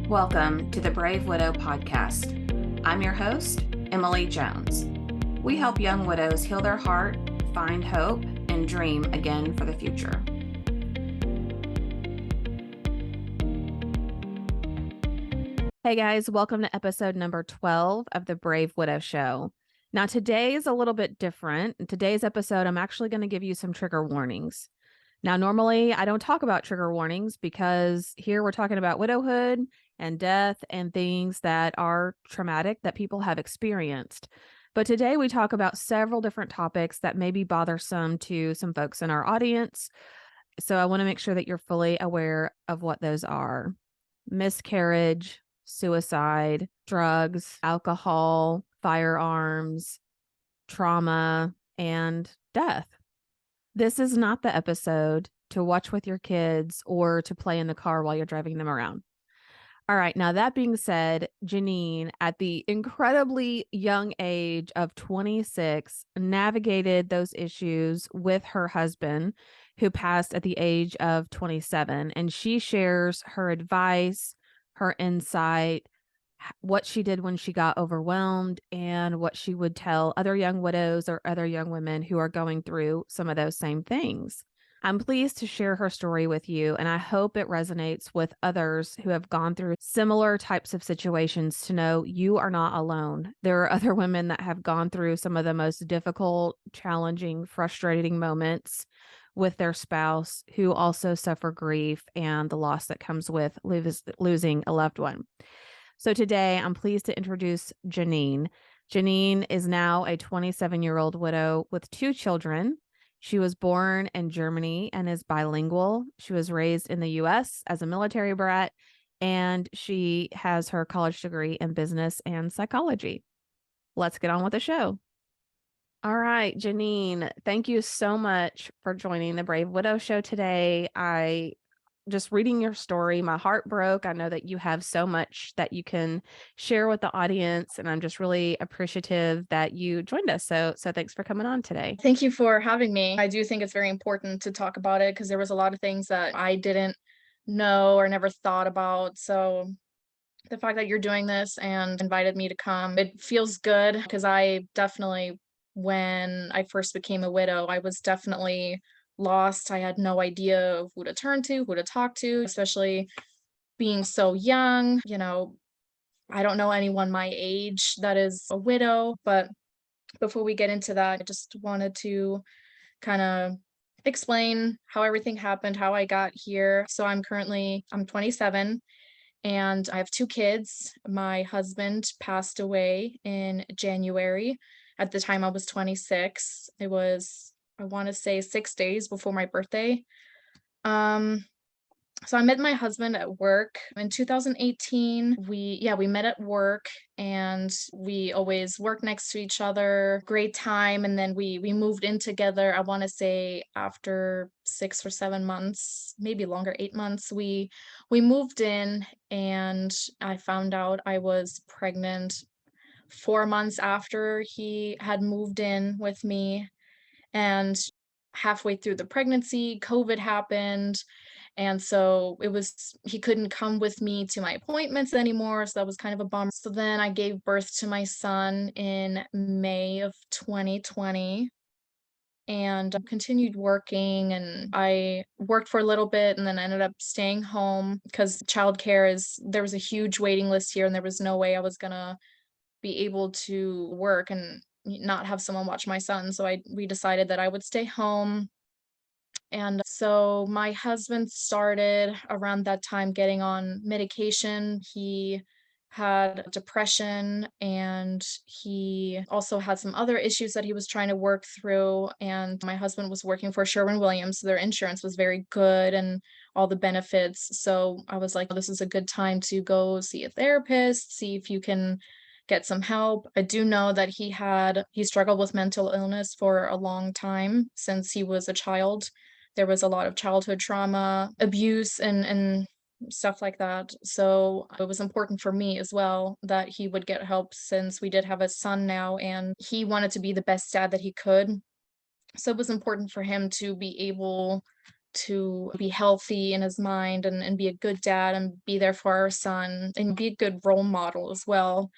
Welcome to the Brave Widow podcast. I'm your host, Emily Jones. We help young widows heal their heart, find hope, and dream again for the future. Hey guys, welcome to episode number 12 of the Brave Widow Show. Now today is a little bit different. In today's episode, I'm actually going to give you some trigger warnings. Now, normally I don't talk about trigger warnings because here we're talking about widowhood and death and things that are traumatic that people have experienced. But today we talk about several different topics that may be bothersome to some folks in our audience. So I want to make sure that you're fully aware of what those are: miscarriage, suicide, drugs, alcohol, firearms, trauma, and death. This is not the episode to watch with your kids or to play in the car while you're driving them around. All right. Now, that being said, Janine, at the incredibly young age of 26, navigated those issues with her husband, who passed at the age of 27. And she shares her advice, her insight, what she did when she got overwhelmed, and what she would tell other young widows or other young women who are going through some of those same things. I'm pleased to share her story with you, and I hope it resonates with others who have gone through similar types of situations to know you are not alone. There are other women that have gone through some of the most difficult, challenging, frustrating moments with their spouse who also suffer grief and the loss that comes with losing a loved one. So today I'm pleased to introduce Janine. Janine is now a 27-year-old widow with 2 children. She was born in Germany and is bilingual. She was raised in the U.S. as a military brat, and she has her college degree in business and psychology. Let's get on with the show. All right, Janine, thank you so much for joining the Brave Widow Show today. Just reading your story, my heart broke. I know that you have so much that you can share with the audience, and I'm just really appreciative that you joined us. So thanks for coming on today. Thank you for having me. I do think it's very important to talk about it because there was a lot of things that I didn't know or never thought about. So the fact that you're doing this and invited me to come, it feels good because when I first became a widow, I was definitely lost. I had no idea of who to turn to, who to talk to, especially being so young. I don't know anyone my age that is a widow, but before we get into that, I just wanted to kind of explain how everything happened, how I got here. So I'm 27 and I have 2 kids. My husband passed away in January. At the time I was 26. It was, I want to say, 6 days before my birthday. So I met my husband at work in 2018. We met at work and we always worked next to each other. Great time. And then we moved in together. I want to say after 6 or 7 months, maybe longer, 8 months, we moved in and I found out I was pregnant 4 months after he had moved in with me. And halfway through the pregnancy, COVID happened. And so he couldn't come with me to my appointments anymore. So that was kind of a bummer. So then I gave birth to my son in May of 2020 and continued working. And I worked for a little bit and then ended up staying home because there was a huge waiting list here and there was no way I was going to be able to work and not have someone watch my son. So we decided that I would stay home. And so my husband started around that time getting on medication. He had depression and he also had some other issues that he was trying to work through. And my husband was working for Sherwin-Williams, so their insurance was very good and all the benefits. So I was like, this is a good time to go see a therapist, see if you can get some help. I do know that he struggled with mental illness for a long time since he was a child. There was a lot of childhood trauma, abuse, and stuff like that. So it was important for me as well that he would get help since we did have a son now and he wanted to be the best dad that he could. So it was important for him to be able to be healthy in his mind and be a good dad and be there for our son and be a good role model as well.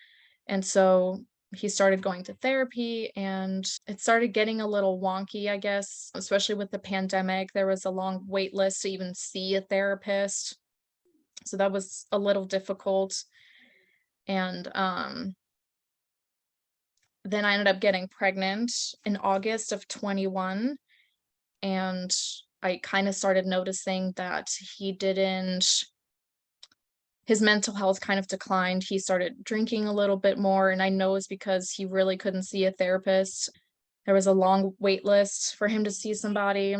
And so he started going to therapy and it started getting a little wonky, I guess, especially with the pandemic. There was a long wait list to even see a therapist. So that was a little difficult. And then I ended up getting pregnant in August of 21. And I kind of started noticing that he didn't, his mental health kind of declined. He started drinking a little bit more. And I know it's because he really couldn't see a therapist. There was a long wait list for him to see somebody.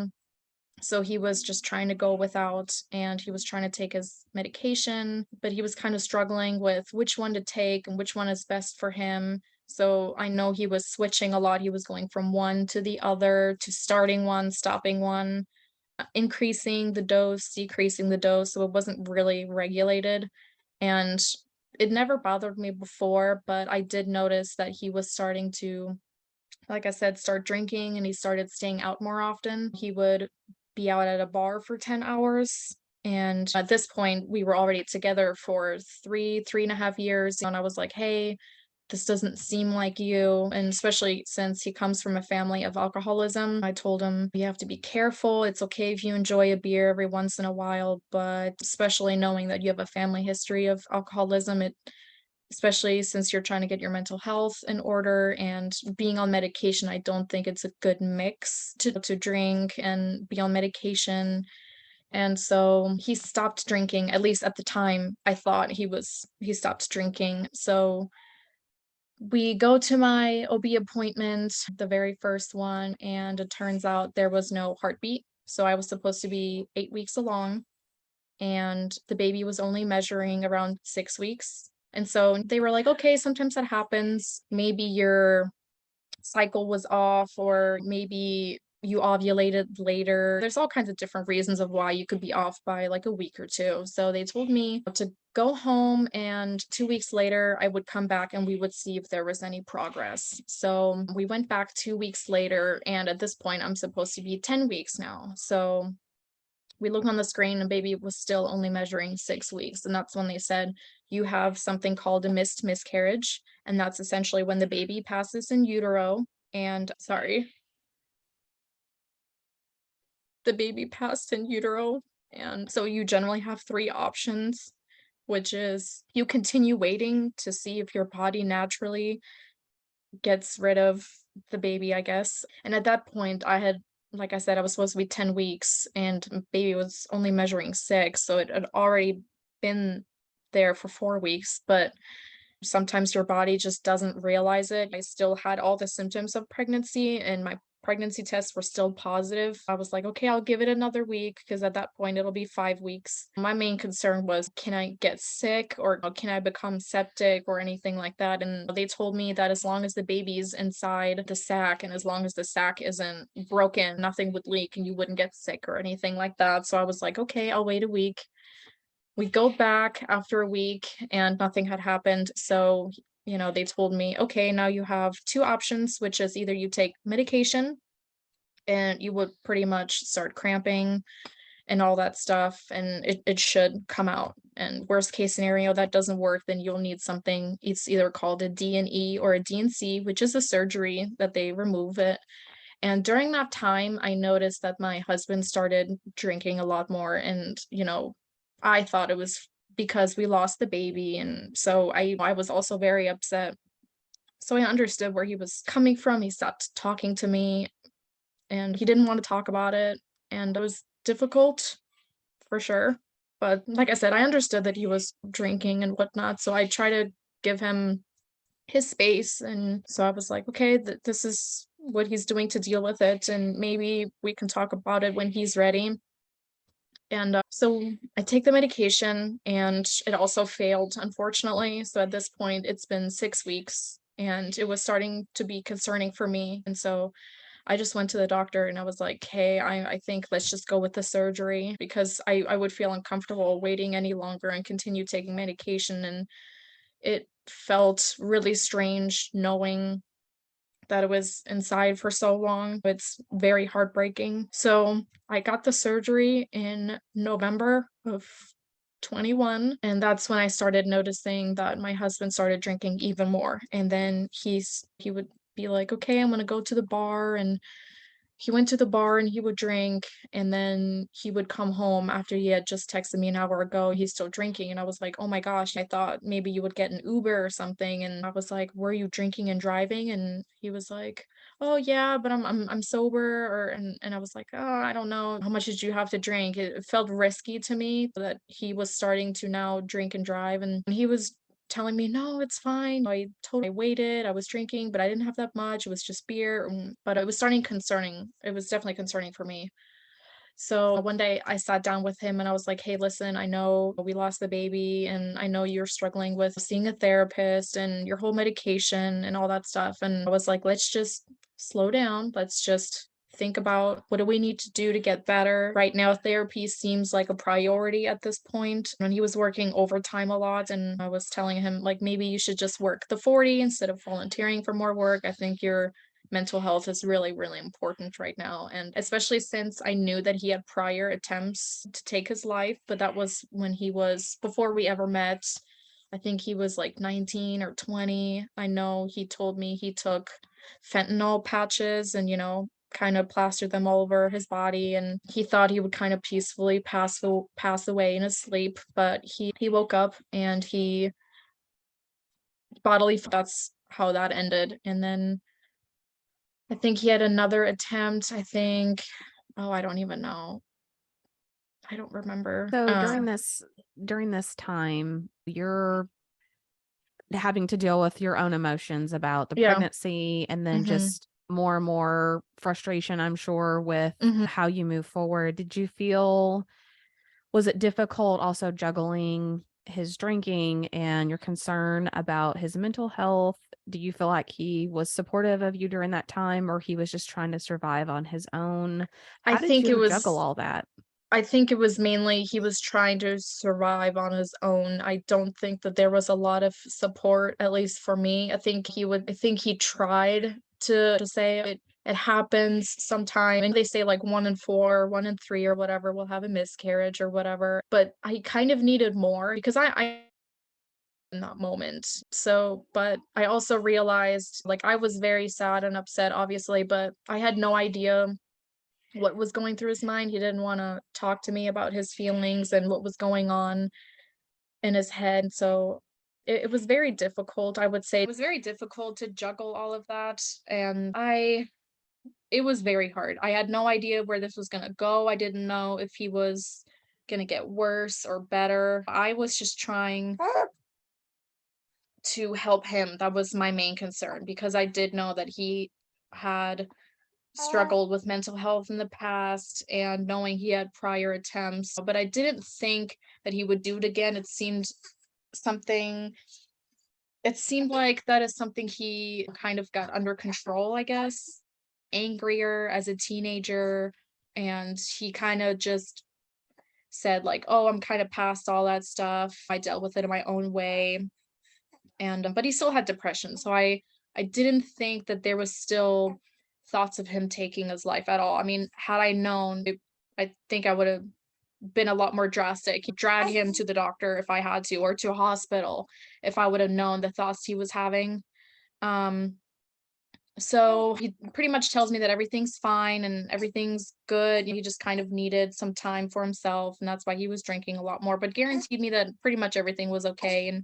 So he was just trying to go without, and he was trying to take his medication, but he was kind of struggling with which one to take and which one is best for him. So I know he was switching a lot. He was going from one to the other, to starting one, stopping one, increasing the dose, decreasing the dose. So it wasn't really regulated. And it never bothered me before, but I did notice that he was starting to, like I said, start drinking, and he started staying out more often. He would be out at a bar for 10 hours. And at this point, we were already together for 3.5 years. And I was like, hey, this doesn't seem like you. And especially since he comes from a family of alcoholism, I told him, you have to be careful. It's okay if you enjoy a beer every once in a while, but especially knowing that you have a family history of alcoholism, especially since you're trying to get your mental health in order and being on medication, I don't think it's a good mix to drink and be on medication. And so he stopped drinking, at least at the time I thought he stopped drinking. So we go to my OB appointment, the very first one, and it turns out there was no heartbeat. So I was supposed to be 8 weeks along, and the baby was only measuring around 6 weeks. And so they were like, okay, sometimes that happens. Maybe your cycle was off, or maybe you ovulated later. There's all kinds of different reasons of why you could be off by like a week or two. So they told me to go home, and 2 weeks later, I would come back and we would see if there was any progress. So we went back 2 weeks later, and at this point, I'm supposed to be 10 weeks now. So we looked on the screen and baby was still only measuring 6 weeks. And that's when they said, you have something called a missed miscarriage. And that's essentially when the baby passes in utero. And sorry, the baby passed in utero. And so you generally have three options, which is you continue waiting to see if your body naturally gets rid of the baby, I guess. And at that point, like I said, I was supposed to be 10 weeks and baby was only measuring 6. So it had already been there for 4 weeks, but sometimes your body just doesn't realize it. I still had all the symptoms of pregnancy and my pregnancy tests were still positive. I was like, okay, I'll give it another week because at that point it'll be 5 weeks. My main concern was, can I get sick or can I become septic or anything like that? And they told me that as long as the baby's inside the sac and as long as the sac isn't broken, nothing would leak and you wouldn't get sick or anything like that. So I was like, okay, I'll wait a week. We go back after a week and nothing had happened. So, they told me, okay, now you have two options, which is either you take medication and you would pretty much start cramping and all that stuff, and it should come out. And worst case scenario, that doesn't work, then you'll need something. It's either called a D&E or a D&C, which is a surgery that they remove it. And during that time, I noticed that my husband started drinking a lot more. And, I thought it was because we lost the baby. And so I was also very upset. So I understood where he was coming from. He stopped talking to me and he didn't want to talk about it. And it was difficult for sure. But like I said, I understood that he was drinking and whatnot. So I try to give him his space. And so I was like, okay, this is what he's doing to deal with it. And maybe we can talk about it when he's ready. And so I take the medication and it also failed, unfortunately. So at this point, it's been 6 weeks and it was starting to be concerning for me. And so I just went to the doctor and I was like, hey, I think let's just go with the surgery because I would feel uncomfortable waiting any longer and continue taking medication. And it felt really strange knowing that it was inside for so long. It's very heartbreaking. So I got the surgery in November of 21, and that's when I started noticing that my husband started drinking even more. And then he would be like, "Okay, I'm gonna go to the bar," and he went to the bar and he would drink, and then he would come home after he had just texted me an hour ago, he's still drinking, and I was like, "Oh my gosh, I thought maybe you would get an Uber or something," and I was like, "Were you drinking and driving?" And he was like, "Oh yeah, but I'm sober," and I was like, "Oh, I don't know. How much did you have to drink?" It felt risky to me that he was starting to now drink and drive, and he was telling me, "No, it's fine. I waited. I was drinking, but I didn't have that much. It was just beer." But it was starting concerning. It was definitely concerning for me. So one day I sat down with him and I was like, "Hey, listen, I know we lost the baby and I know you're struggling with seeing a therapist and your whole medication and all that stuff." And I was like, "Let's just slow down. Let's just think about what do we need to do to get better. Right now, therapy seems like a priority at this point." And he was working overtime a lot, and I was telling him, like, maybe you should just work the 40 instead of volunteering for more work. I think you're mental health is really, really important right now. And especially since I knew that he had prior attempts to take his life, but that was when he was before we ever met. I think he was like 19 or 20. I know he told me he took fentanyl patches and, kind of plastered them all over his body, and he thought he would kind of peacefully pass away in his sleep, but he woke up and he that's how that ended. And then I think he had another attempt, I think. Oh, I don't even know. I don't remember. So during this time, you're having to deal with your own emotions about the Yeah. pregnancy and then Mhm. just more and more frustration, I'm sure, with Mhm. how you move forward. Was it difficult also juggling his drinking and your concern about his mental health? Do you feel like he was supportive of you during that time, or he was just trying to survive on his own? I How did think it you juggle was all that? I think it was mainly he was trying to survive on his own. I don't think that there was a lot of support, at least for me. I think he tried to say it happens sometime. And they say like 1 in 4, 1 in 3 or whatever will have a miscarriage or whatever. But I kind of needed more because I in that moment. So, but I also realized like I was very sad and upset, obviously, but I had no idea what was going through his mind. He didn't want to talk to me about his feelings and what was going on in his head. So it was very difficult. I would say it was very difficult to juggle all of that. And it was very hard. I had no idea where this was going to go. I didn't know if he was going to get worse or better. I was just trying to help him. That was my main concern because I did know that he had struggled with mental health in the past and knowing he had prior attempts, but I didn't think that he would do it again. Something it seemed like that is something he kind of got under control, I guess. Angrier as a teenager, and he kind of just said like, "Oh, I'm kind of past all that stuff. I dealt with it in my own way." And but he still had depression, so I didn't think that there was still thoughts of him taking his life at all. I mean, had I known, I think I would have been a lot more drastic, drag him to the doctor if I had to, or to a hospital if I would have known the thoughts he was having. um so he pretty much tells me that everything's fine and everything's good. He just kind of needed some time for himself, and that's why he was drinking a lot more, but guaranteed me that pretty much everything was okay.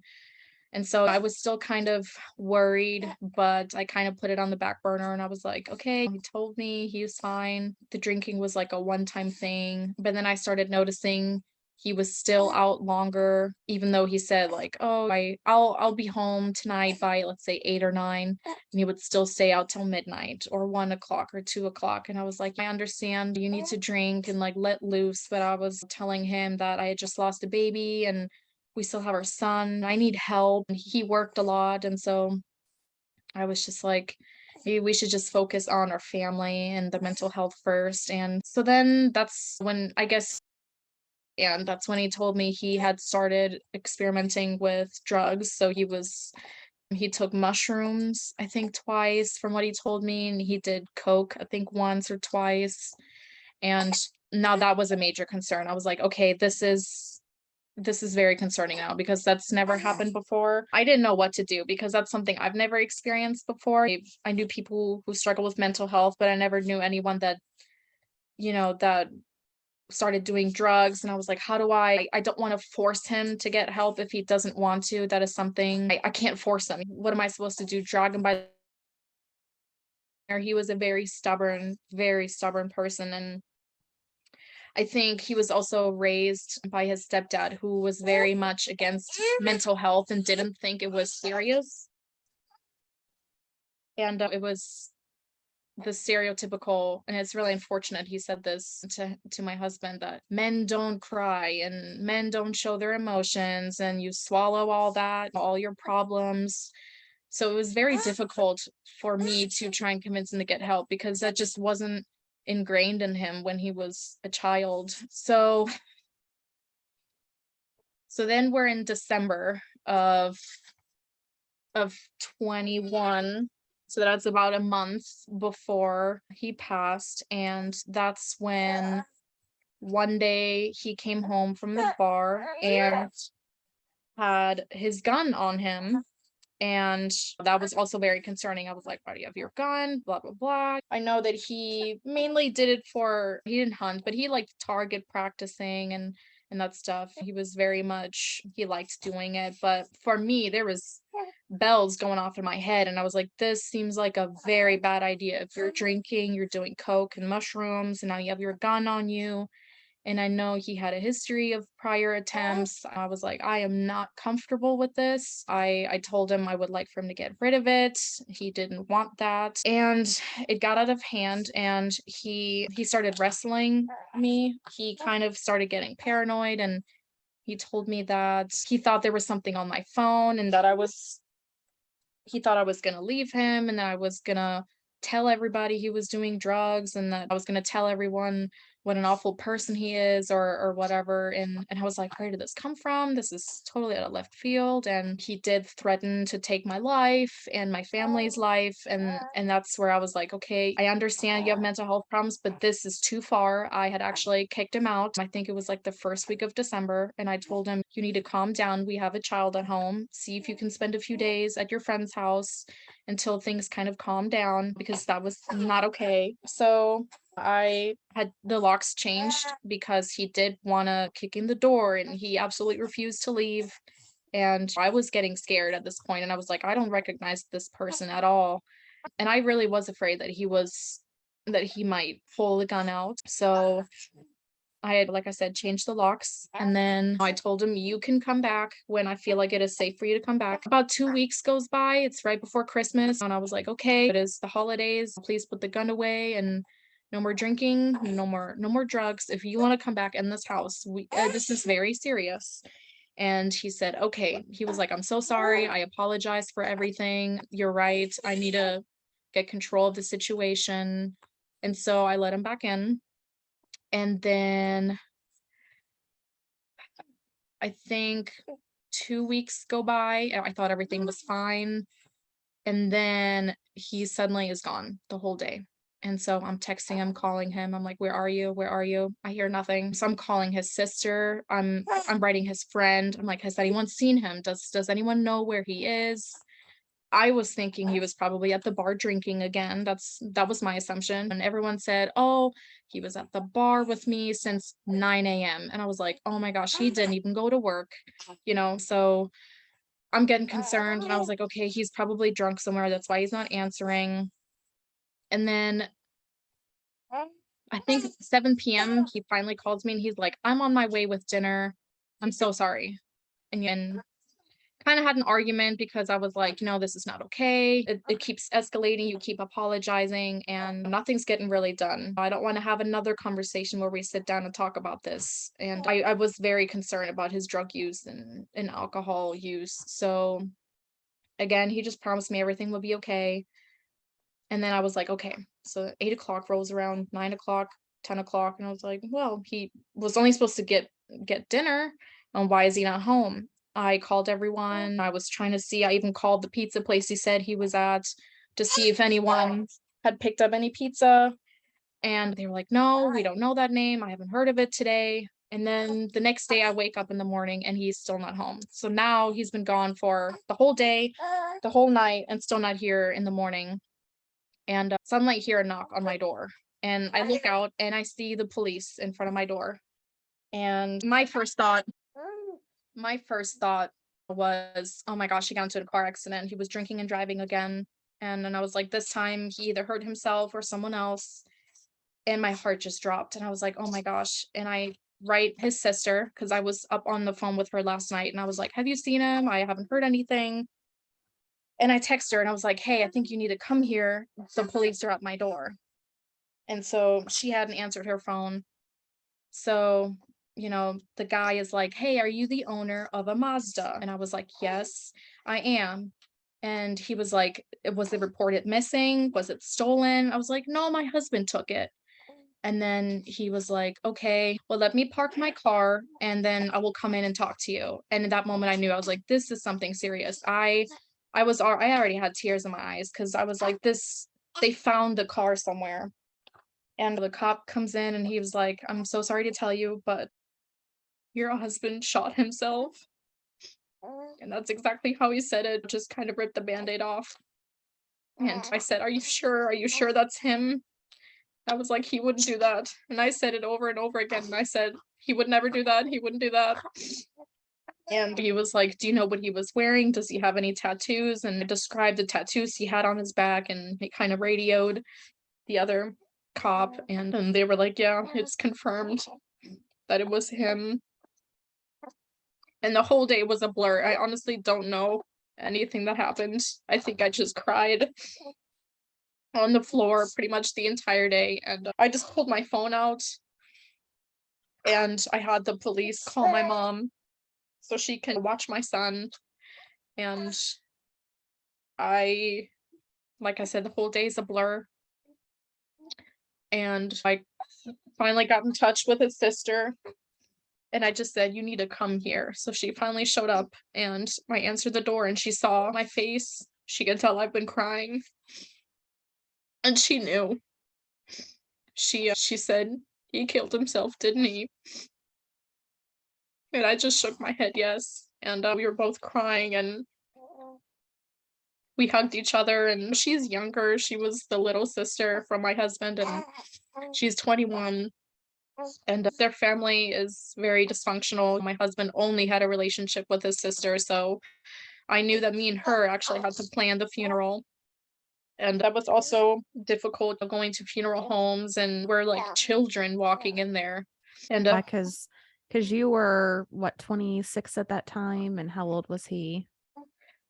And so I was still kind of worried, but I kind of put it on the back burner and I was like, okay, he told me he was fine. The drinking was like a one-time thing. But then I started noticing he was still out longer, even though he said like, "Oh, I'll be home tonight by let's say 8 or 9," and he would still stay out till midnight or 1 o'clock or 2 o'clock. And I was like, I understand you need to drink and like let loose, but I was telling him that I had just lost a baby and we still have our son. I need help. And he worked a lot. And so I was just like, maybe we should just focus on our family and the mental health first. And so then that's when I guess, and that's when he told me he had started experimenting with drugs. So he was He took mushrooms, I think twice from what he told me, and he did coke, I think once or twice. And now that was a major concern. I was like, okay, this is very concerning now because that's never happened before. I didn't know what to do because that's something I've never experienced before. I knew people who struggle with mental health, but I never knew anyone that, that started doing drugs. And I was like, how do I don't want to force him to get help if he doesn't want to. That is something I can't force him. What am I supposed to do? Drag him by there? He was a very stubborn person. And I think he was also raised by his stepdad, who was very much against mental health and didn't think it was serious. And it was the stereotypical, and it's really unfortunate he said this to my husband, that men don't cry and men don't show their emotions and you swallow all your problems. So it was very difficult for me to try and convince him to get help because that just wasn't ingrained in him when he was a child. So then we're in December of 21. So that's about a month before he passed. And that's when one day he came home from the bar and had his gun on him. And that was also very concerning. I was like, why do you have your gun? Blah, blah, blah. I know that he mainly did it he didn't hunt, but he liked target practicing and that stuff. He liked doing it. But for me, there was bells going off in my head. And I was like, this seems like a very bad idea. If you're drinking, you're doing coke and mushrooms, and now you have your gun on you. And I know he had a history of prior attempts. I was like, I am not comfortable with this. I told him I would like for him to get rid of it. He didn't want that. And it got out of hand and he started wrestling me. He kind of started getting paranoid and he told me that he thought there was something on my phone and that he thought I was going to leave him and that I was going to tell everybody he was doing drugs and that I was going to tell everyone what an awful person he is or whatever. And I was like, where did this come from? This is totally out of left field. And he did threaten to take my life and my family's life. And that's where I was like, okay, I understand you have mental health problems, but this is too far. I had actually kicked him out. I think it was like the first week of December. And I told him, you need to calm down. We have a child at home. See if you can spend a few days at your friend's house until things kind of calm down because that was not okay. So I had the locks changed because he did want to kick in the door and he absolutely refused to leave. And I was getting scared at this point and I was like, I don't recognize this person at all. And I really was afraid that he might pull the gun out. So I had, like I said, changed the locks. And then I told him, you can come back when I feel like it is safe for you to come back. About 2 weeks goes by. It's right before Christmas. And I was like, okay, it is the holidays. Please put the gun away and no more drinking, no more drugs. If you want to come back in this house, this is very serious. And he said, okay. He was like, I'm so sorry. I apologize for everything. You're right. I need to get control of the situation. And so I let him back in. And then I think 2 weeks go by. I thought everything was fine. And then he suddenly is gone the whole day. And so I'm texting him, calling him. I'm like, where are you? Where are you? I hear nothing. So I'm calling his sister. I'm writing his friend. I'm like, has anyone seen him? Does anyone know where he is? I was thinking he was probably at the bar drinking again. That was my assumption. And everyone said, oh, he was at the bar with me since 9 a.m. And I was like, oh my gosh, he didn't even go to work, so I'm getting concerned. And I was like, okay, he's probably drunk somewhere. That's why he's not answering. And then I think 7 p.m. he finally calls me and he's like, I'm on my way with dinner. I'm so sorry. And kind of had an argument because I was like, this is not okay. It keeps escalating. You keep apologizing and nothing's getting really done. I don't want to have another conversation where we sit down and talk about this. And I was very concerned about his drug use and alcohol use. So again, he just promised me everything will be okay. And then I was like, okay. So 8 o'clock rolls around, 9 o'clock, 10 o'clock. And I was like, well, he was only supposed to get dinner. And why is he not home? I called everyone. I was trying to see, I even called the pizza place he said he was at to see if anyone had picked up any pizza. And they were like, no, we don't know that name. I haven't heard of it today. And then the next day I wake up in the morning and he's still not home. So now he's been gone for the whole day, the whole night, and still not here in the morning. And suddenly I hear a knock on my door. And I look out and I see the police in front of my door. And my first thought was, oh my gosh, he got into a car accident. He was drinking and driving again. And then I was like, this time he either hurt himself or someone else. And my heart just dropped. And I was like, oh my gosh. And I write his sister, because I was up on the phone with her last night. And I was like, have you seen him? I haven't heard anything. And I text her and I was like, hey, I think you need to come here. The police are at my door. And so she hadn't answered her phone. So, the guy is like, hey, are you the owner of a Mazda? And I was like, yes, I am. And he was like, was it reported missing? Was it stolen? I was like, no, my husband took it. And then he was like, okay, well, let me park my car and then I will come in and talk to you. And in that moment I knew, I was like, this is something serious. I already had tears in my eyes because I was like, they found the car somewhere. And the cop comes in and he was like, I'm so sorry to tell you, but your husband shot himself. And that's exactly how he said it, just kind of ripped the band-aid off. And I said, are you sure? Are you sure that's him? I was like, he wouldn't do that. And I said it over and over again. And I said, he would never do that. He wouldn't do that. And he was like, do you know what he was wearing? Does he have any tattoos? And I described the tattoos he had on his back, and he kind of radioed the other cop. And they were like, yeah, it's confirmed that it was him. And the whole day was a blur. I honestly don't know anything that happened. I think I just cried on the floor pretty much the entire day. And I just pulled my phone out and I had the police call my mom so she can watch my son. And like I said, the whole day is a blur. And I finally got in touch with his sister. And I just said, you need to come here. So she finally showed up and I answered the door and she saw my face. She could tell I've been crying. And she knew. She said, he killed himself, didn't he? And I just shook my head, yes. And we were both crying and we hugged each other. And she's younger. She was the little sister from my husband, and she's 21. And their family is very dysfunctional. My husband only had a relationship with his sister. So I knew that me and her actually had to plan the funeral. And that was also difficult, going to funeral homes, and we're like children walking in there. And Because you were, what, 26 at that time? And how old was he?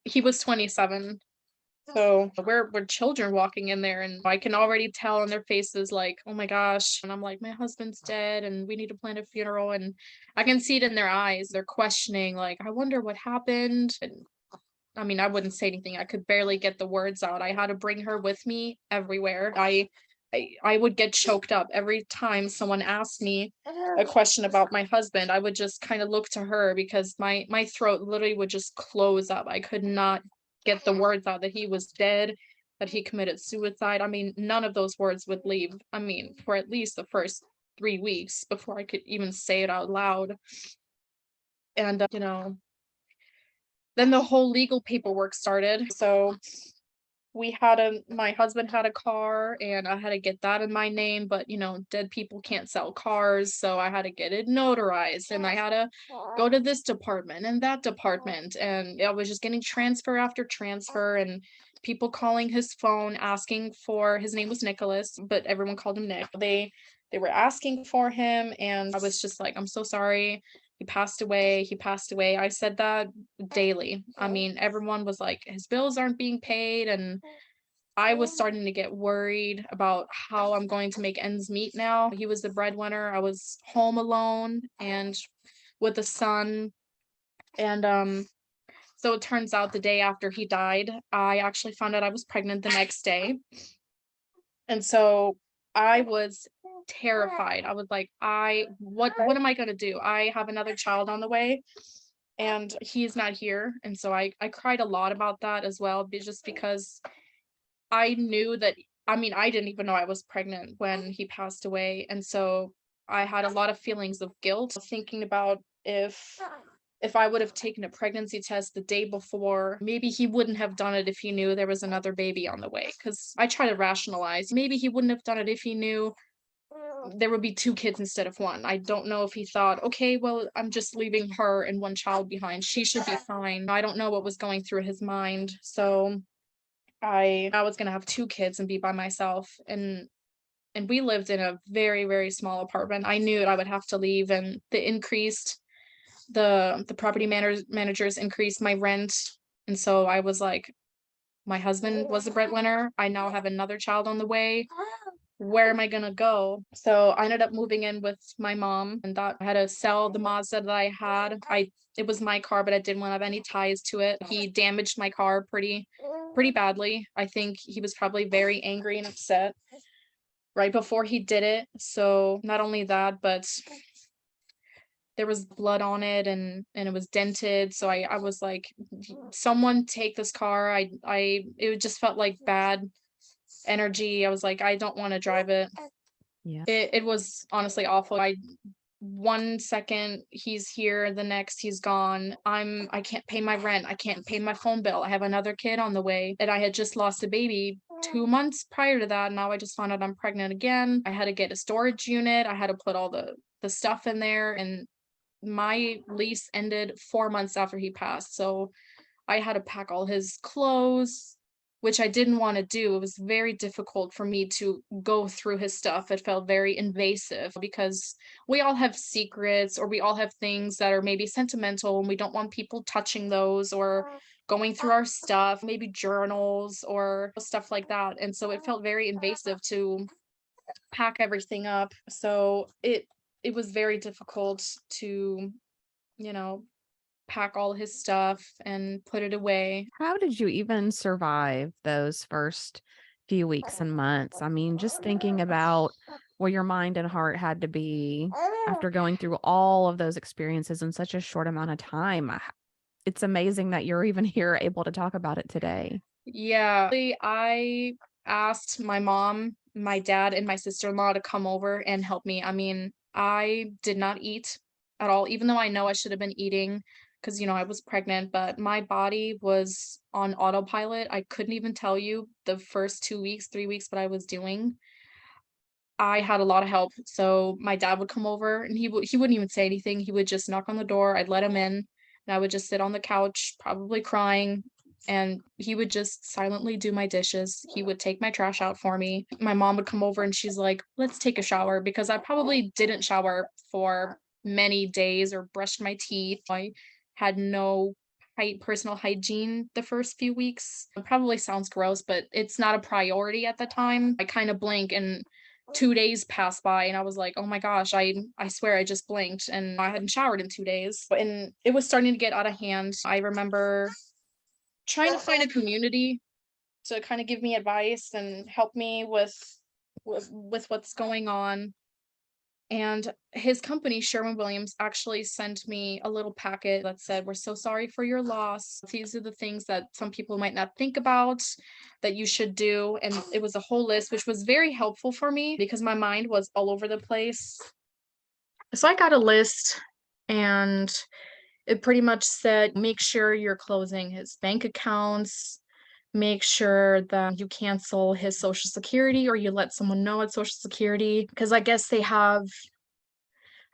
he was 27. So we're children walking in there, and I can already tell on their faces, like, oh my gosh. And I'm like, my husband's dead and we need to plan a funeral. And I can see it in their eyes. They're questioning, like, I wonder what happened. And I mean, I wouldn't say anything. I could barely get the words out. I had to bring her with me everywhere. I would get choked up every time someone asked me a question about my husband. I would just kind of look to her because my throat literally would just close up. I could not get the words out that he was dead, that he committed suicide. I mean, none of those words would leave. I mean, for at least the first 3 weeks before I could even say it out loud. And then the whole legal paperwork started. So my husband had a car and I had to get that in my name, but dead people can't sell cars. So I had to get it notarized and I had to go to this department and that department. And I was just getting transfer after transfer and people calling his phone asking for, his name was Nicholas, but everyone called him Nick. They were asking for him and I was just like, I'm so sorry. He passed away. He passed away. I said that daily. I mean, everyone was like, his bills aren't being paid. And I was starting to get worried about how I'm going to make ends meet now. He was the breadwinner. I was home alone and with a son. And so it turns out the day after he died, I actually found out I was pregnant the next day. And so I was terrified. I was like, what am I gonna do? I have another child on the way. and he's not here. And so I cried a lot about that as well, just because I knew that, I mean, I didn't even know I was pregnant when he passed away. And so I had a lot of feelings of guilt, thinking about if I would have taken a pregnancy test the day before, maybe he wouldn't have done it if he knew there was another baby on the way. Because I try to rationalize, maybe he wouldn't have done it if he knew there would be two kids instead of one. I don't know if he thought, okay, well, I'm just leaving her and one child behind. She should be fine. I don't know what was going through his mind. So I was gonna have two kids and be by myself. And we lived in a very, very small apartment. I knew I would have to leave, and the property managers increased my rent. And so I was like, my husband was the breadwinner. I now have another child on the way. Where am I gonna go? So I ended up moving in with my mom, and that I had to sell the Mazda that I had. It was my car, but I didn't want to have any ties to it. He damaged my car pretty badly. I think he was probably very angry and upset right before he did it. So not only that, but there was blood on it, and it was dented. So I was like, someone take this car. It just felt like bad energy. I was like, I don't want to drive it. Yeah. It was honestly awful. I One second he's here, the next he's gone. I can't pay my rent. I can't pay my phone bill. I have another kid on the way, and I had just lost a baby 2 months prior to that. Now I just found out I'm pregnant again. I had to get a storage unit. I had to put all the stuff in there, and my lease ended 4 months after he passed. So I had to pack all his clothes, which I didn't want to do. It was very difficult for me to go through his stuff. It felt very invasive because we all have secrets, or we all have things that are maybe sentimental, and we don't want people touching those or going through our stuff, maybe journals or stuff like that. And so it felt very invasive to pack everything up. So it was very difficult to, you know, pack all his stuff and put it away. How did you even survive those first few weeks and months? I mean, just thinking about where your mind and heart had to be after going through all of those experiences in such a short amount of time. It's amazing that you're even here able to talk about it today. Yeah, I asked my mom, my dad, and my sister-in-law to come over and help me. I mean, I did not eat at all, even though I know I should have been eating because, I was pregnant, but my body was on autopilot. I couldn't even tell you the first 2 weeks, 3 weeks what I was doing. I had a lot of help. So my dad would come over, and he wouldn't even say anything. He would just knock on the door. I'd let him in, and I would just sit on the couch, probably crying, and he would just silently do my dishes. He would take my trash out for me. My mom would come over, and she's like, "Let's take a shower," because I probably didn't shower for many days or brushed my teeth. I had no personal hygiene the first few weeks. It probably sounds gross, but it's not a priority at the time. I kind of blink, and 2 days passed by, and I was like, oh my gosh, I swear I just blinked and I hadn't showered in 2 days. And it was starting to get out of hand. I remember trying to find a community to kind of give me advice and help me with what's going on. And his company, Sherwin-Williams, actually sent me a little packet that said, "We're so sorry for your loss. These are the things that some people might not think about that you should do." And it was a whole list, which was very helpful for me because my mind was all over the place. So I got a list, and it pretty much said, make sure you're closing his bank accounts, make sure that you cancel his social security, or you let someone know at social security, because I guess they have,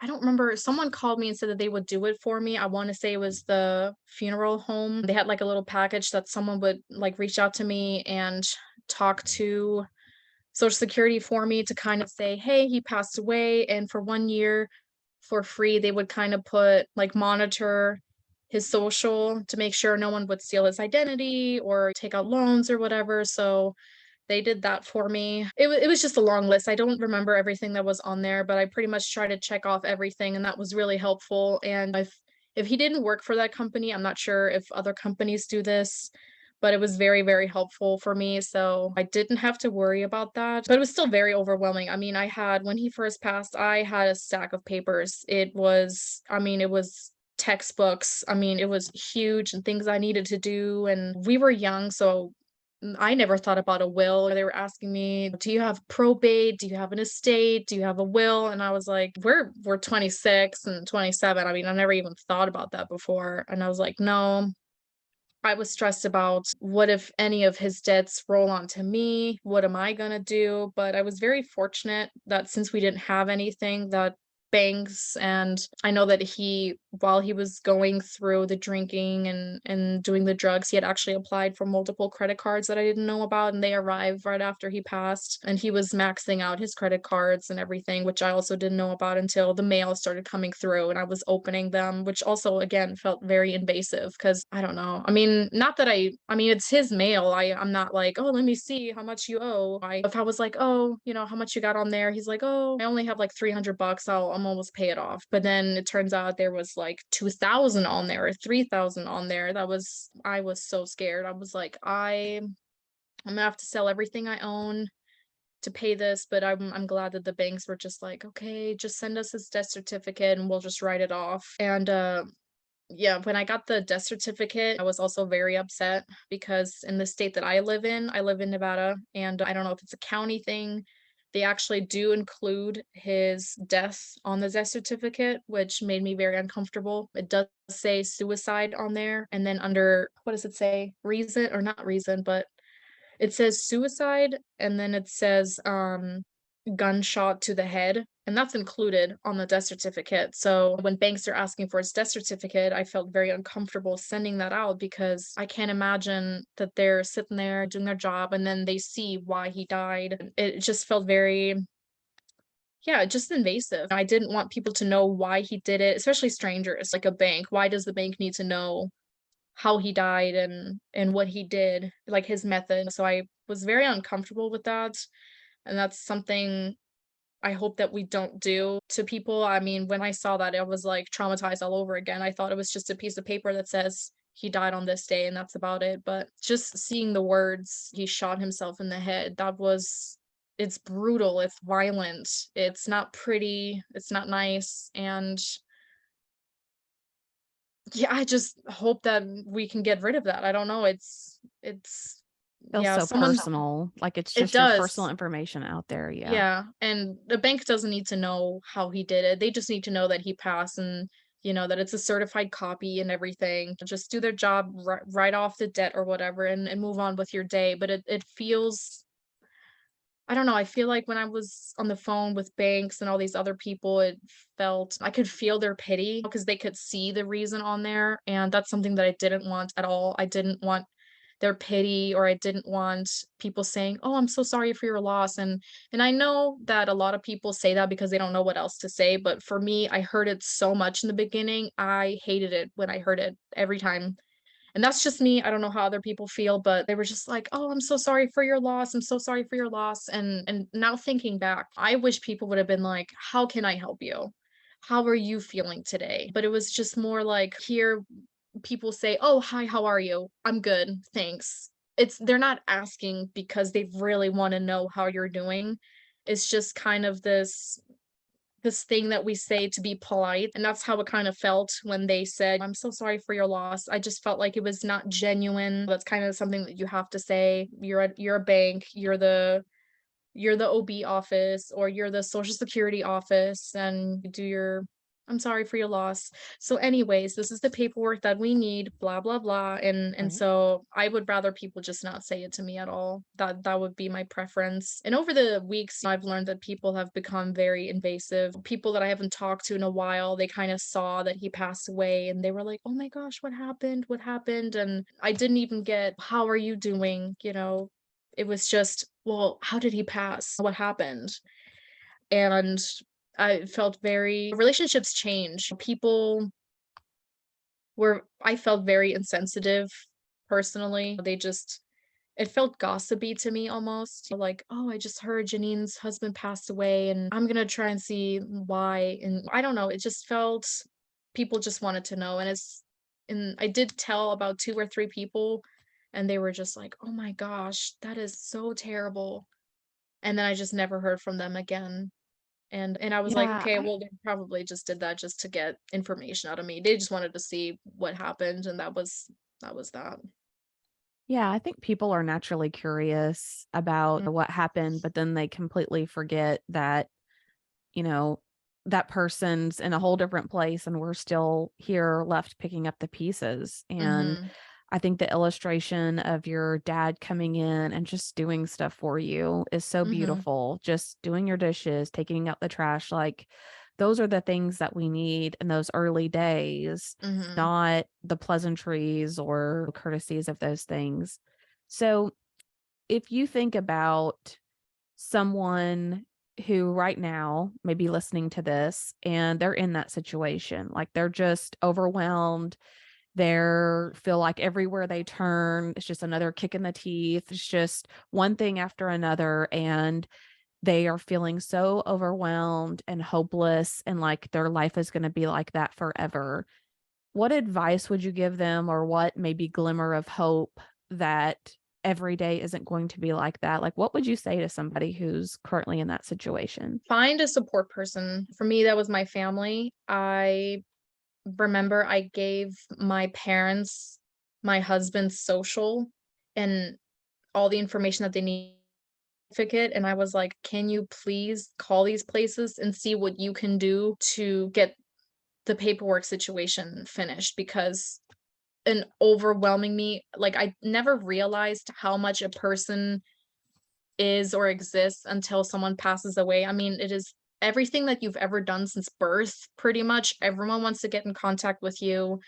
I don't remember. Someone called me and said that they would do it for me. I want to say it was the funeral home. They had like a little package that someone would like reach out to me and talk to Social Security for me to kind of say, hey, he passed away. And for 1 year for free, they would kind of monitor his social to make sure no one would steal his identity or take out loans or whatever. So they did that for me. It was just a long list. I don't remember everything that was on there, but I pretty much tried to check off everything, and that was really helpful. And if he didn't work for that company, I'm not sure if other companies do this, but it was very, very helpful for me. So I didn't have to worry about that. But it was still very overwhelming. I mean, when he first passed, I had a stack of papers. It was textbooks. I mean, it was huge and things I needed to do, and we were young, so I never thought about a will. They were asking me, "Do you have probate? Do you have an estate? Do you have a will?" And I was like, "We're 26 and 27." I mean, I never even thought about that before. And I was like, "No." I was stressed about what if any of his debts roll onto me? What am I gonna do? But I was very fortunate that since we didn't have anything, that banks, and I know that while he was going through the drinking and doing the drugs, he had actually applied for multiple credit cards that I didn't know about, and they arrived right after he passed. And he was maxing out his credit cards and everything, which I also didn't know about until the mail started coming through and I was opening them, which also again felt very invasive because I don't know. I mean, not that I mean it's his mail. I'm not like, oh, let me see how much you owe. If I was like, oh, how much you got on there, he's like, oh, I only have like $300. I'm almost pay it off. But then it turns out there was like 2,000 on there or 3,000 on there. I was so scared. I was like, I'm gonna have to sell everything I own to pay this, but I'm glad that the banks were just like, okay, just send us his death certificate and we'll just write it off. And yeah, when I got the death certificate, I was also very upset because in the state that I live in Nevada, and I don't know if it's a county thing. They actually do include his death on the death certificate, which made me very uncomfortable. It does say suicide on there. And then under, what does it say? Reason or not reason, but it says suicide, and then it says, gunshot to the head, and that's included on the death certificate. So when banks are asking for his death certificate, I felt very uncomfortable sending that out because I can't imagine that they're sitting there doing their job and then they see why he died. It just felt very, yeah, just invasive. I didn't want people to know why he did it, especially strangers, like a bank. Why does the bank need to know how he died and what he did, like his method? So I was very uncomfortable with that, and that's something I hope that we don't do to people. I mean, when I saw that, I was like traumatized all over again. I thought it was just a piece of paper that says he died on this day and that's about it. But just seeing the words, he shot himself in the head, it's brutal, it's violent, it's not pretty, it's not nice. And yeah, I just hope that we can get rid of that. I don't know. Feels Yeah, so someone's, personal, like it's it just your personal does. information out there, yeah. Yeah, and the bank doesn't need to know how he did it. They just need to know that he passed and, that it's a certified copy and everything. Just do their job, write off the debt or whatever, and move on with your day. But it feels, I don't know, I feel like when I was on the phone with banks and all these other people, it felt I could feel their pity because they could see the reason on there. And that's something that I didn't want at all. I didn't want their pity, or I didn't want people saying, "Oh, I'm so sorry for your loss." And I know that a lot of people say that because they don't know what else to say, but for me, I heard it so much in the beginning. I hated it when I heard it every time. And that's just me. I don't know how other people feel, but they were just like, "Oh, I'm so sorry for your loss. I'm so sorry for your loss." And now thinking back, I wish people would have been like, "How can I help you? How are you feeling today?" But it was just more like here people say, "Oh, hi, how are you? I'm good, thanks." They're not asking because they really want to know how you're doing. It's just kind of this thing that we say to be polite, and that's how it kind of felt when they said, "I'm so sorry for your loss." I just felt like it was not genuine. That's kind of something that you have to say. You're a bank, you're the OB office, or you're the Social Security office, and you do your "I'm sorry for your loss. So anyways, this is the paperwork that we need, blah blah blah." And Right. so I would rather people just not say it to me at all. That would be my preference. And over the weeks, I've learned that people have become very invasive. People that I haven't talked to in a while, they kind of saw that he passed away and they were like, "Oh my gosh, what happened? What happened?" And I didn't even get, "How are you doing?" It was just, "Well, how did he pass? What happened?" And I felt very relationships change. I felt very insensitive personally. It felt gossipy to me almost. Like, "Oh, I just heard Janine's husband passed away and I'm gonna try and see why." And I don't know, it just felt people just wanted to know. And I did tell about 2 or 3 people and they were just like, "Oh my gosh, that is so terrible." And then I just never heard from them again. And I was like, Yeah, "Okay, well, they probably just did that just to get information out of me." They just wanted to see what happened, and that was that. yeah, I think people are naturally curious about Mm, what happened, but then they completely forget that, you know, that person's in a whole different place and we're still here left picking up the pieces. And mhm, I think the illustration of your dad coming in and just doing stuff for you is so mhm, beautiful. Just doing your dishes, taking out the trash, like those are the things that we need in those early days, mhm. not the pleasantries or courtesies of those things. So if you think about someone who right now may be listening to this and they're in that situation, like they're just overwhelmed, they're feel like everywhere they turn, it's just another kick in the teeth. It's just one thing after another. And they are feeling so overwhelmed and hopeless and like their life is going to be like that forever. What advice would you give them, or what maybe glimmer of hope that every day isn't going to be like that? Like, what would you say to somebody who's currently in that situation? Find a support person. For me, that was my family. I remember I gave my parents my husband's social and all the information that they need certificate, and I was like, "Can you please call these places and see what you can do to get the paperwork situation finished?" Because an overwhelming me, like, I never realized how much a person is or exists until someone passes away. I mean, it is everything that you've ever done since birth, pretty much. Everyone wants to get in contact with you.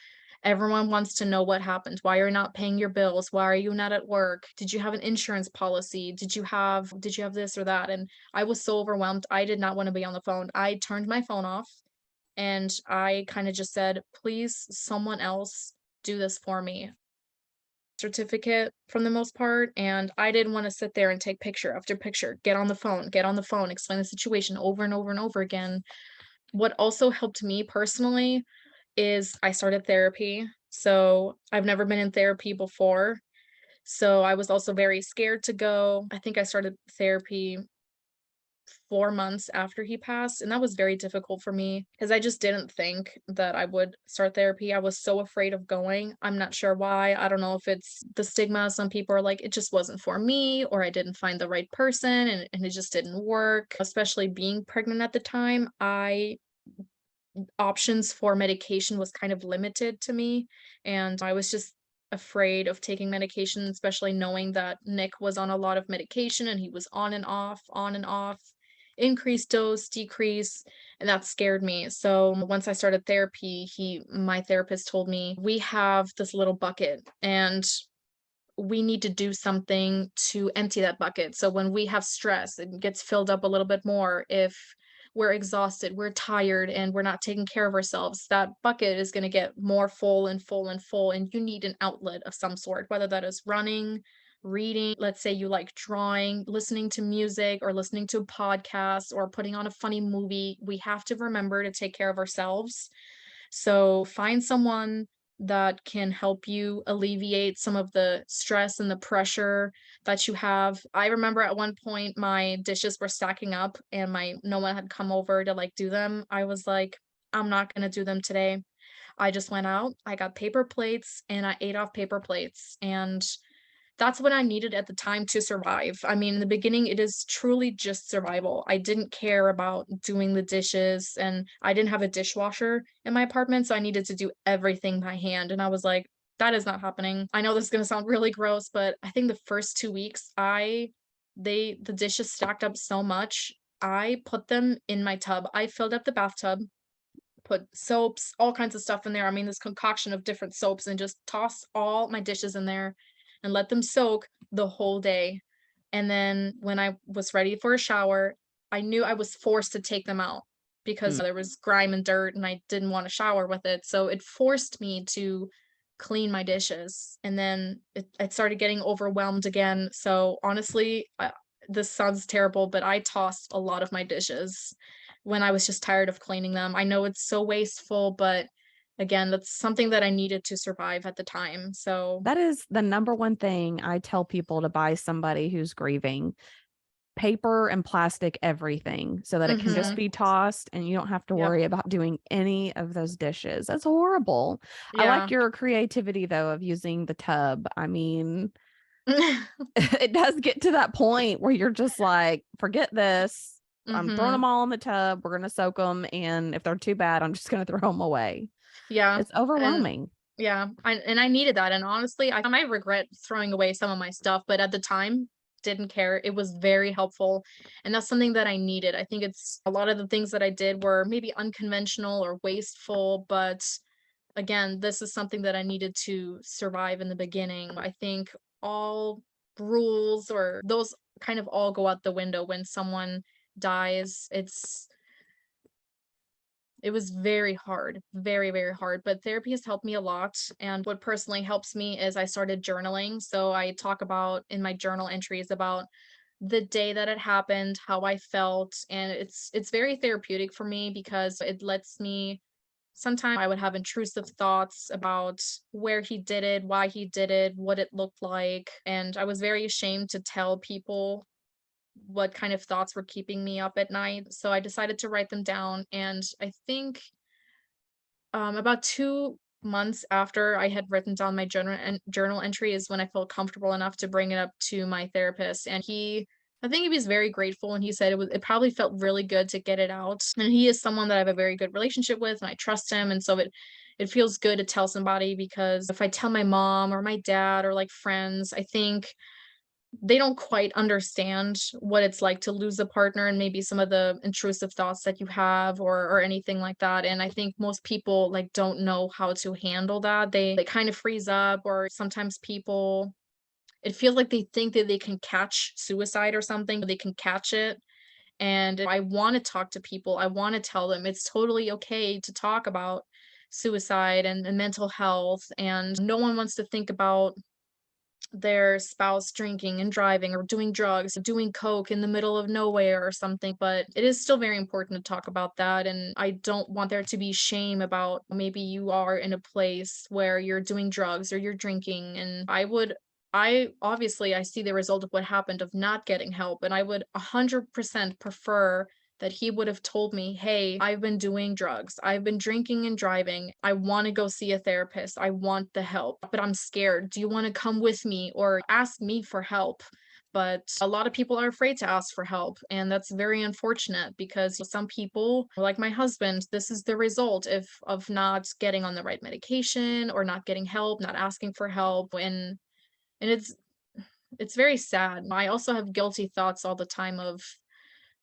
Everyone wants to know what happened. Why you're not paying your bills? Why are you not at work? Did you have an insurance policy? Did you have this or that? And I was so overwhelmed. I did not want to be on the phone. I turned my phone off and I kind of just said, "Please, someone else do this for me." Certificate from the most part, and I didn't wanna sit there and take picture after picture, get on the phone, explain the situation over and over and over again. What also helped me personally is I started therapy. So, I've never been in therapy before, so I was also very scared to go. I think I started therapy 4 months after he passed, and that was very difficult for me because I just didn't think that I would start therapy. I was so afraid of going. I'm not sure why. I don't know if it's the stigma. Some people are like, "It just wasn't for me," or "I didn't find the right person, and it just didn't work." Especially being pregnant at the time, I options for medication was kind of limited to me, and I was just afraid of taking medication, especially knowing that Nick was on a lot of medication and he was on and off, increased dose, decrease, and that scared me. So once I started therapy, my therapist told me, "We have this little bucket and we need to do something to empty that bucket. So when we have stress, it gets filled up a little bit more. If we're exhausted, we're tired, and we're not taking care of ourselves, that bucket is going to get more full and full and full. And you need an outlet of some sort, whether that is running, reading. Let's say you like drawing, listening to music, or listening to a podcast, or putting on a funny movie. We have to remember to take care of ourselves. So find someone that can help you alleviate some of the stress and the pressure that you have. I remember at one point my dishes were stacking up and my no one had come over to like do them. I was like, "I'm not going to do them today." I just went out, I got paper plates and I ate off paper plates, and that's what I needed at the time to survive. I mean, in the beginning, it is truly just survival. I didn't care about doing the dishes, and I didn't have a dishwasher in my apartment, so I needed to do everything by hand. And I was like, that is not happening. I know this is gonna sound really gross, but I think the first 2 weeks, the dishes stacked up so much. I put them in my tub. I filled up the bathtub, put soaps, all kinds of stuff in there. I mean, this concoction of different soaps, and just toss all my dishes in there and let them soak the whole day. And then when I was ready for a shower, I knew I was forced to take them out because Mm. there was grime and dirt and I didn't want to shower with it. So it forced me to clean my dishes. And then it started getting overwhelmed again. So honestly, this sounds terrible, but I tossed a lot of my dishes when I was just tired of cleaning them. I know it's so wasteful, but again, that's something that I needed to survive at the time. So That is the number one thing I tell people to buy somebody who's grieving. paper and plastic everything so that it can just Mhm. be tossed and you don't have to Yep. worry about doing any of those dishes. That's horrible. I like Yeah. your creativity though of using the tub. I mean, it does get to that point where you're just like, forget this. I'm throwing them Mhm. all in the tub. We're going to soak them. And if they're too bad, I'm just going to throw them away. Yeah. It's And overwhelming. yeah, I needed that, and honestly, I might regret throwing away some of my stuff, but at the time, didn't care. It was very helpful, and that's something that I needed. I think it's a lot of the things that I did were maybe unconventional or wasteful, but again, this is something that I needed to survive in the beginning. I think all rules or those kind of all go out the window when someone dies. It was very hard, very, very hard, but therapy has helped me a lot, and what personally helps me is I started journaling, so I talk about in my journal entries about the day that it happened, how I felt, and it's very therapeutic for me because it lets me sometimes I would have intrusive thoughts about where he did it, why he did it, what it looked like, and I was very ashamed to tell people what kind of thoughts were keeping me up at night. So I decided to write them down. And I think about 2 months after I had written down my journal entry is when I felt comfortable enough to bring it up to my therapist. And I think he was very grateful, and he said it probably felt really good to get it out. And he is someone that I have a very good relationship with, and I trust him. And so it feels good to tell somebody because if I tell my mom or my dad or like friends, I think they don't quite understand what it's like to lose a partner and maybe some of the intrusive thoughts that you have or anything like that. And I think most people like don't know how to handle that. They kind of freeze up, or sometimes people it feels like they think that they can catch suicide or something, they can catch it. And I want to talk to people. I want to tell them it's totally okay to talk about suicide and mental health, and no one wants to think about their spouse drinking and driving or doing drugs, doing coke in the middle of nowhere or something, but it is still very important to talk about that, and I don't want there to be shame about maybe you are in a place where you're doing drugs or you're drinking, and I obviously I see the result of what happened of not getting help, and I would 100% prefer that he would have told me, "Hey, I've been doing drugs. I've been drinking and driving. I want to go see a therapist. I want the help, but I'm scared. Do you want to come with me or ask me for help?" But a lot of people are afraid to ask for help, and that's very unfortunate because some people, like my husband, this is the result of not getting on the right medication or not getting help, not asking for help, and it's very sad. I also have guilty thoughts all the time of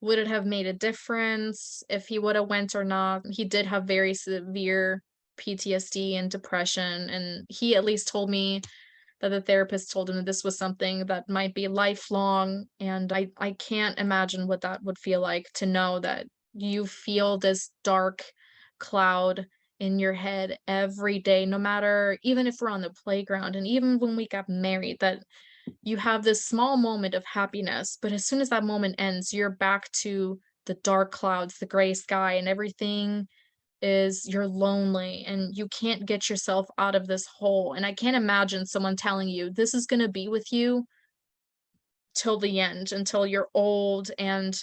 would it have made a difference if he would have went or not? He did have very severe PTSD and depression, and he at least told me that the therapist told him that this was something that might be lifelong, and I can't imagine what that would feel like to know that you feel this dark cloud in your head every day, no matter even if we're on the playground and even when we got married, that you have this small moment of happiness, but as soon as that moment ends, you're back to the dark clouds, the gray sky, and everything is you're lonely and you can't get yourself out of this hole. And I can't imagine someone telling you this is going to be with you till the end, until you're old. And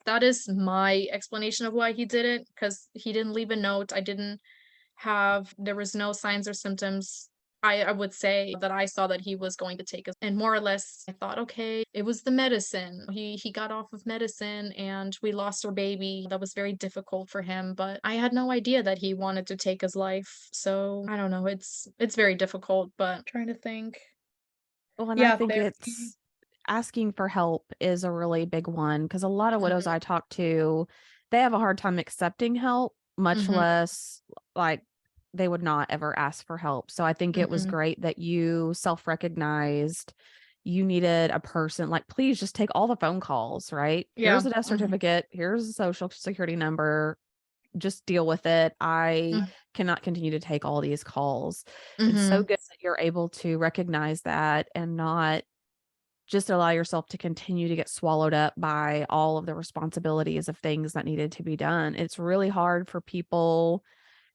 that is my explanation of why he did it, because he didn't leave a note. There was no signs or symptoms. I would say that I saw that he was going to take us, and more or less I thought, okay, it was the medicine. He got off of medicine and we lost our baby. That was very difficult for him, but I had no idea that he wanted to take his life. So I don't know. It's very difficult, but I'm trying to think. Well, and I Yeah, think therapy. it's asking for help is a really big one because a lot of widows Mhm, I talk to, they have a hard time accepting help, much mhm, less like they would not ever ask for help. So I think it was mhm. great that you self-recognized you needed a person like, please just take all the phone calls, right? Here's Yeah. a death Mhm, certificate, here's a social security number, just deal with it. I mm, cannot continue to take all these calls. It's so mhm. good that you're able to recognize that and not just allow yourself to continue to get swallowed up by all of the responsibilities of things that needed to be done. It's really hard for people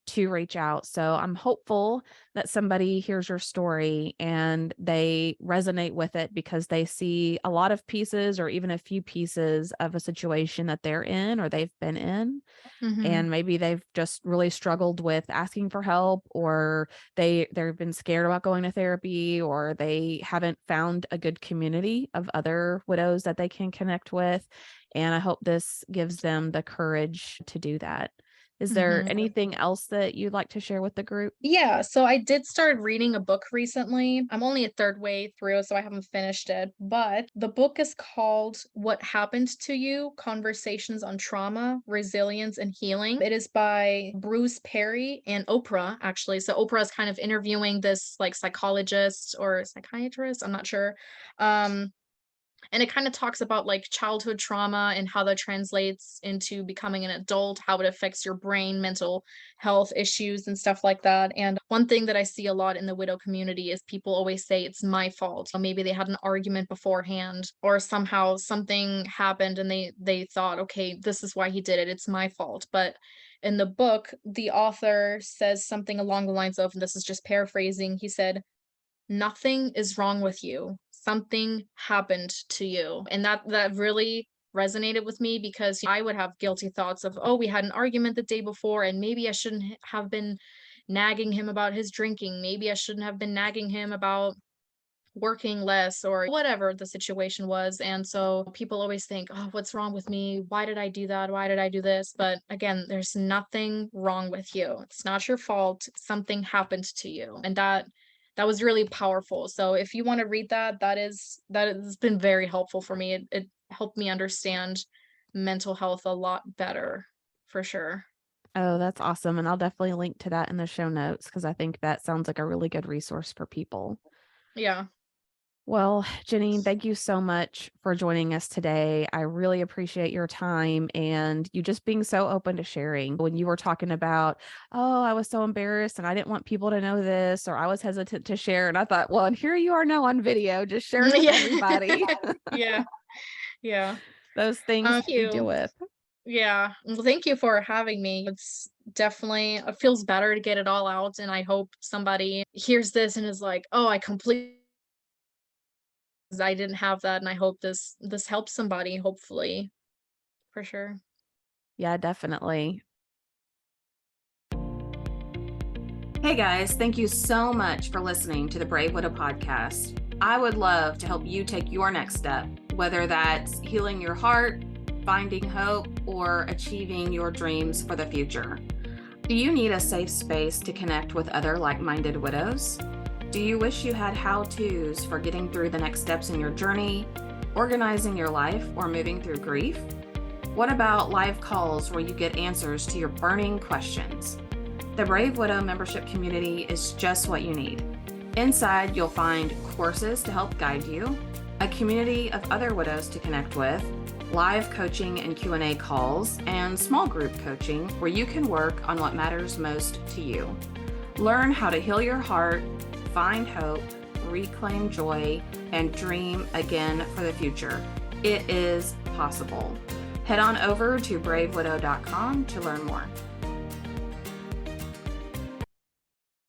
to reach out. So I'm hopeful that somebody hears your story and they resonate with it because they see a lot of pieces or even a few pieces of a situation that they're in or they've been in. Mhm. And maybe they've just really struggled with asking for help, or they've been scared about going to therapy, or they haven't found a good community of other widows that they can connect with. And I hope this gives them the courage to do that. Is there Mhm. anything else that you'd like to share with the group? Yeah, so I did start reading a book recently. I'm only a third way through, so I haven't finished it. But the book is called What Happened to You: Conversations on Trauma, Resilience, and Healing. It is by Bruce Perry and Oprah, actually. So Oprah is kind of interviewing this like psychologist or psychiatrist, I'm not sure. Um, and it kind of talks about like childhood trauma and how that translates into becoming an adult, how it affects your brain, mental health issues and stuff like that. And one thing that I see a lot in the widow community is people always say it's my fault. So maybe they had an argument beforehand or somehow something happened and they thought, okay, this is why he did it, it's my fault. But in the book, the author says something along the lines of, and this is just paraphrasing, he said, nothing is wrong with you. Something happened to you. And that really resonated with me because I would have guilty thoughts of, oh, we had an argument the day before and maybe I shouldn't have been nagging him about his drinking. Maybe I shouldn't have been nagging him about working less or whatever the situation was. And so people always think, oh, what's wrong with me? Why did I do that? Why did I do this? But again, there's nothing wrong with you. It's not your fault. Something happened to you. And that was really powerful. So if you want to read that, that has been very helpful for me. It helped me understand mental health a lot better for sure. Oh, that's awesome. And I'll definitely link to that in the show notes because I think that sounds like a really good resource for people. Yeah. Well, Janine, thank you so much for joining us today. I really appreciate your time and you just being so open to sharing. When you were talking about, oh, I was so embarrassed and I didn't want people to know this, or I was hesitant to share. And I thought, well, and here you are now on video, just sharing with Yeah. everybody Yeah. Yeah. those things Thank that we deal you. with. Yeah. Well, thank you for having me. It's definitely it feels better to get it all out, and I hope somebody hears this and is like, "Oh, I completely I didn't have that," and I hope this helps somebody, hopefully, for sure. Yeah, definitely. Hey guys, thank you so much for listening to the Brave Widow podcast. I would love to help you take your next step, whether that's healing your heart, finding hope, or achieving your dreams for the future. Do you need a safe space to connect with other like-minded widows? Do you wish you had how-tos for getting through the next steps in your journey, organizing your life, or moving through grief? What about live calls where you get answers to your burning questions? The Brave Widow membership community is just what you need. Inside, you'll find courses to help guide you, a community of other widows to connect with, live coaching and Q&A calls, and small group coaching where you can work on what matters most to you. Learn how to heal your heart, find hope, reclaim joy, and dream again for the future. It is possible. Head on over to bravewidow.com to learn more.